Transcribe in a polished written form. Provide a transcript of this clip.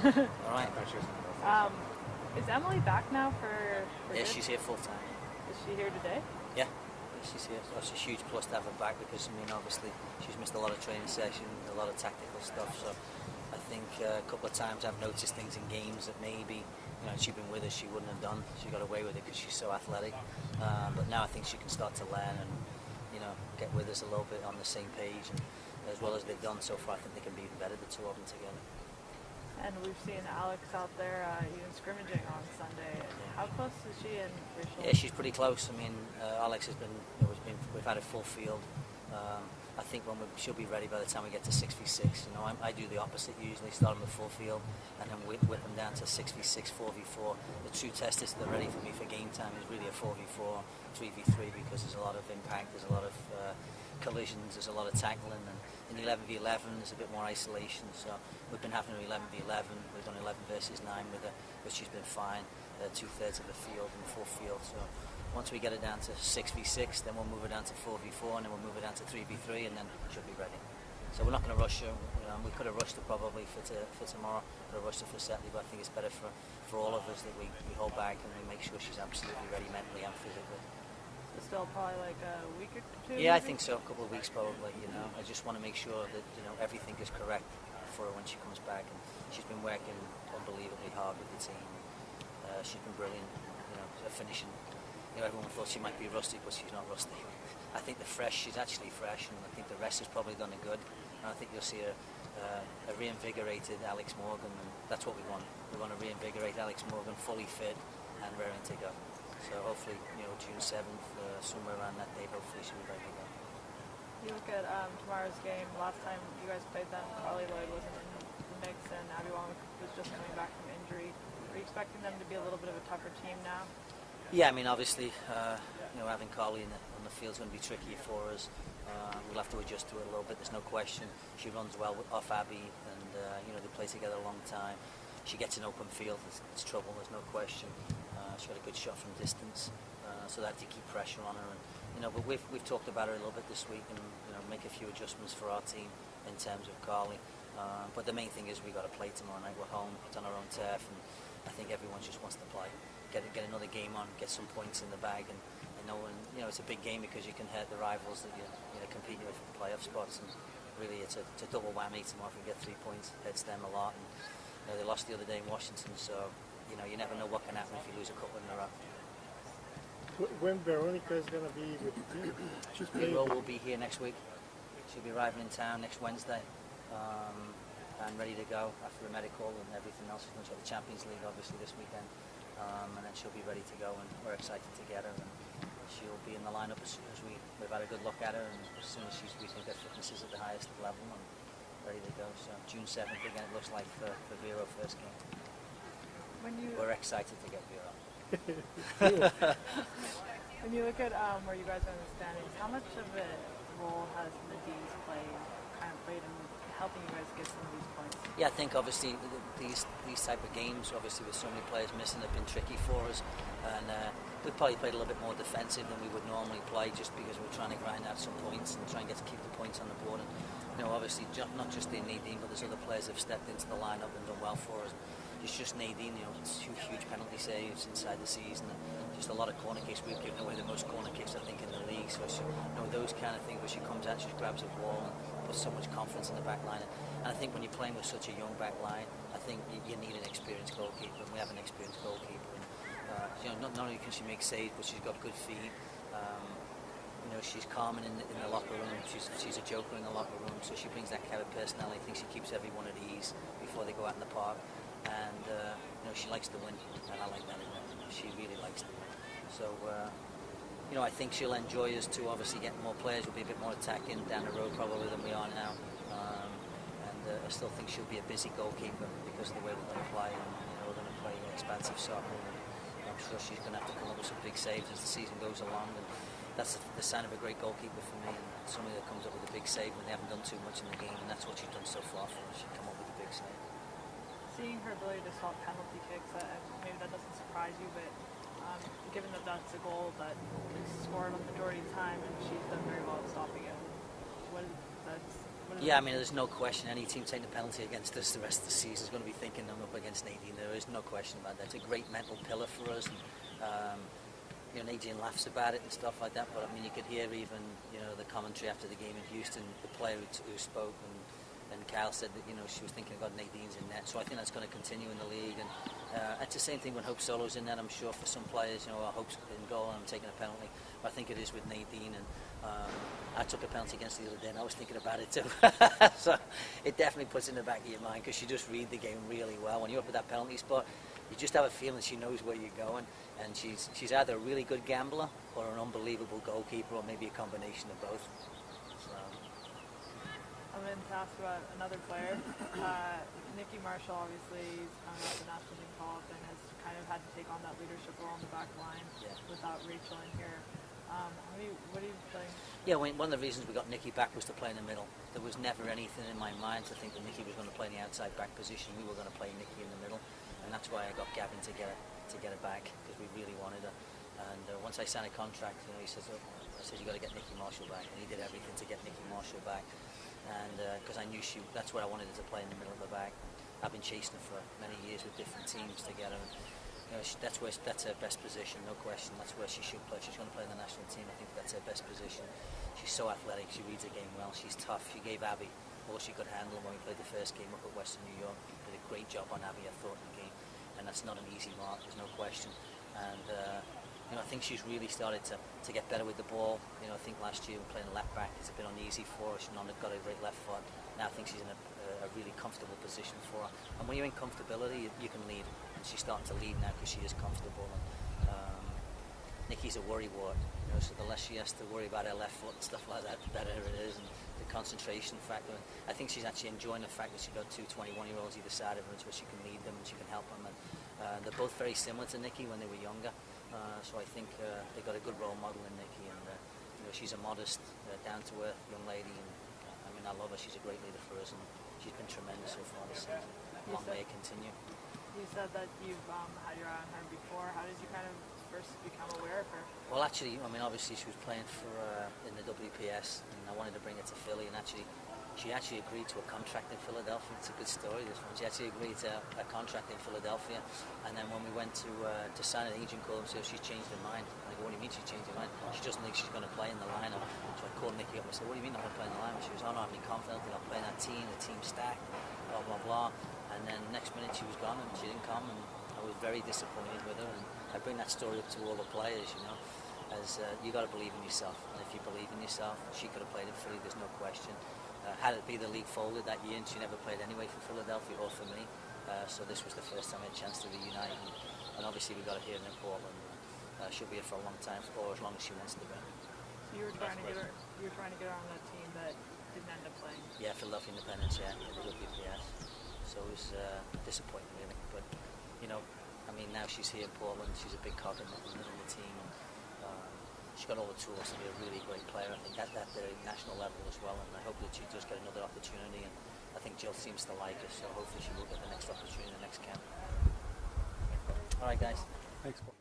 All right. Is Emily back now for Yeah, good? she's here full time. Is she here today? Yeah, she's here. So it's a huge plus to have her back because, I mean, obviously she's missed a lot of training sessions, a lot of tactical stuff. So I think a couple of times I've noticed things in games that maybe, she'd been with us, she wouldn't have done. She got away with it because she's so athletic. But now I think she can start to learn and, get with us a little bit on the same page. And as well as they've done so far, I think they can be even better, the two of them together. And we've seen Alex out there even scrimmaging on Sunday. How close is she and Rachel? Yeah, she's pretty close. I mean, Alex has been, we've had a full field. I think she'll be ready by the time we get to 6v6. I do the opposite usually, start them with full field and then whip them down to 6v6, 4v4. The true test is they're ready for me for game time is really a 4v4, 3v3 because there's a lot of impact, there's a lot of collisions, there's a lot of tackling, and in 11v11 there's a bit more isolation. So we've been having 11v11, we've done 11 versus 9 with her, but she's been fine, 2/3 of the field and full field. So once we get it down to 6v6, then we'll move it down to 4v4, and then we'll move it down to 3v3, and then she'll be ready. So we're not going to rush her. We could have rushed her probably for tomorrow, could have rushed her for Saturday, but I think it's better for all of us that we hold back and we make sure she's absolutely ready mentally and physically. Still probably like a week or two? Yeah, maybe? I think so. A couple of weeks probably. I just want to make sure that everything is correct for her when she comes back. And she's been working unbelievably hard with the team. She's been brilliant. Finishing. Everyone thought she might be rusty, but she's not rusty. I think she's actually fresh, and I think the rest has probably done her good. And I think you'll see a reinvigorated Alex Morgan, and that's what we want. We want to reinvigorate Alex Morgan, fully fit and raring to go. So hopefully, June 7th, somewhere around that date, hopefully she'll be ready to go. You look at tomorrow's game. Last time you guys played them, Carly Lloyd wasn't in the mix, and Abby Wong was just coming back from injury. Are you expecting them to be a little bit of a tougher team now? Yeah, I mean, obviously, having Carly on the field is going to be tricky for us. We'll have to adjust to it a little bit. There's no question. She runs well off Abby, and they play together a long time. She gets an open field. It's trouble. There's no question. She had a good shot from distance, so that to keep pressure on her. And but we've talked about her a little bit this week, and make a few adjustments for our team in terms of Carly. But the main thing is we got to play tomorrow night. We're home. It's on our own turf, and I think everyone just wants to play. Get another game on, get some points in the bag, and it's a big game because you can hurt the rivals that you're competing with for playoff spots, and really it's a double whammy tomorrow. If we get 3 points, hurts them a lot, and they lost the other day in Washington, so you never know what can happen if you lose a couple in a row. When Veronica is going to be with the team? We'll be here next week. She'll be arriving in town next Wednesday, and ready to go after a medical and everything else. She's going to the Champions League obviously this weekend. And then she'll be ready to go, and we're excited to get her. And she'll be in the lineup as soon as we've had a good look at her, and as soon as we think her fitness is at the highest level and ready to go. So June 7th again, it looks like for Vero first game. We're excited to get Vero. When you look at where you guys are in the standings, how much of a role has the D's played in helping you guys get some of these points? Yeah, I think obviously these type of games, obviously with so many players missing, have been tricky for us, and we've probably played a little bit more defensive than we would normally play, just because we're trying to grind out some points and try and keep the points on the board. And obviously not just in Nadine, but there's other players that have stepped into the lineup and done well for us. It's just Nadine, two huge penalty saves inside the season, and just a lot of corner kicks. We've given away the most corner kicks, I think, in the league. So those kind of things where she comes out, she grabs a ball and puts so much confidence in the back line. And I think when you're playing with such a young back line, I think you need an experienced goalkeeper, and we have an experienced goalkeeper. And, not only can she make saves, but she's got good feet. She's calming in the locker room. She's a joker in the locker room, so she brings that kind of personality. I think she keeps everyone at ease before they go out in the park. And she likes to win, and I like that in her. She really likes to win. So I think she'll enjoy us too. Obviously, getting more players will be a bit more attacking down the road probably than we are now. I still think she'll be a busy goalkeeper because of the way we're going to play. And, we're going to play expansive soccer. And I'm sure she's going to have to come up with some big saves as the season goes along. And that's the sign of a great goalkeeper for me. And somebody that comes up with a big save when they haven't done too much in the game, and that's what she's done so far for us. She's come up with a big save. Seeing her ability to stop penalty kicks, maybe that doesn't surprise you, but given that that's a goal that is scored on the majority of the time, and she's done very well at stopping it, what is that? Yeah, I mean, there's no question. Any team taking a penalty against us the rest of the season is going to be thinking them up against Nadine. There is no question about that. It's a great mental pillar for us. And, Nadine laughs about it and stuff like that. But I mean, you could hear even the commentary after the game in Houston. The player who spoke and Kyle said that she was thinking about Nadine's in net. So I think that's going to continue in the league. And it's the same thing when Hope Solo's in net. I'm sure for some players, Hope's in goal and I'm taking a penalty. But I think it is with Nadine. And I took a penalty against the other day, and I was thinking about it too. So it definitely puts in the back of your mind because she just read the game really well. When you're up at that penalty spot, you just have a feeling she knows where you're going, and she's either a really good gambler or an unbelievable goalkeeper, or maybe a combination of both. So. I'm going to ask about another player. Nikki Marshall, obviously, is coming up the national team call-up and has kind of had to take on that leadership role on the back line without Rachel in here. What are you playing? Yeah, one of the reasons we got Nikki back was to play in the middle. There was never anything in my mind to think that Nikki was going to play in the outside back position. We were going to play Nikki in the middle, and that's why I got Gavin to get her back, because we really wanted her. And once I signed a contract, he says, I said, you got to get Nikki Marshall back, and he did everything to get Nikki Marshall back. And because I knew that's where I wanted her to play, in the middle of the back. I've been chasing her for many years with different teams to get her. That's her best position, no question. That's where she should play. She's going to play in the national team. I think that's her best position. She's so athletic. She reads the game well. She's tough. She gave Abby all she could handle when we played the first game up at Western New York. Did a great job on Abby, I thought, in the game. And that's not an easy mark. There's no question. And I think she's really started to get better with the ball. I think last year playing left back, it's a bit uneasy for her. She's not got a great left foot. Now I think she's in a really comfortable position for her. And when you're in comfortability, you can lead. And she's starting to lead now because she is comfortable. And Nikki's a worry wart, so the less she has to worry about her left foot and stuff like that, the better it is. And the concentration factor. And I think she's actually enjoying the fact that she's got two 21-year-olds either side of her, so she can lead them and she can help them. And they're both very similar to Nikki when they were younger. So I think they got a good role model in Nikki, and she's a modest, down-to-earth young lady, and I love her. She's a great leader for us, and she's been tremendous so far this season. Long may it continue. You said that you've had your eye on her before. How did you kind of first become aware of her? Well, actually, obviously she was playing for in the WPS, and I wanted to bring her to Philly, and she actually agreed to a contract in Philadelphia. It's a good story, this one. She actually agreed to a contract in Philadelphia, and then when we went to sign, an agent called and said, she's changed her mind. I go, what do you mean she's changed her mind? She doesn't think she's going to play in the lineup. So I called Nikki up and I said, what do you mean I'm going to play in the lineup? She was, oh no, I'm confident that I'll play in that team, the team's stacked, blah, blah, blah. And then next minute she was gone and she didn't come, and I was very disappointed with her. And I bring that story up to all the players, as you got to believe in yourself. And if you believe in yourself, she could have played in Philly, there's no question. Had it be the league folded that year, and she never played anyway for Philadelphia or for me. So this was the first time I had a chance to reunite, and obviously we got her here in Portland. She'll be here for a long time, or as long as she wants to be. So you were trying to get her. You were trying to get her on that team that didn't end up playing. Yeah, Philadelphia Independence. Yeah, the WPS. So it was disappointing, really. But now she's here in Portland. She's a big cog in the team. She's got all the tools to be a really great player, I think, at the national level as well, and I hope that she does get another opportunity, and I think Jill seems to like her, so hopefully she will get the next opportunity in the next camp. All right, guys. Thanks, Paul.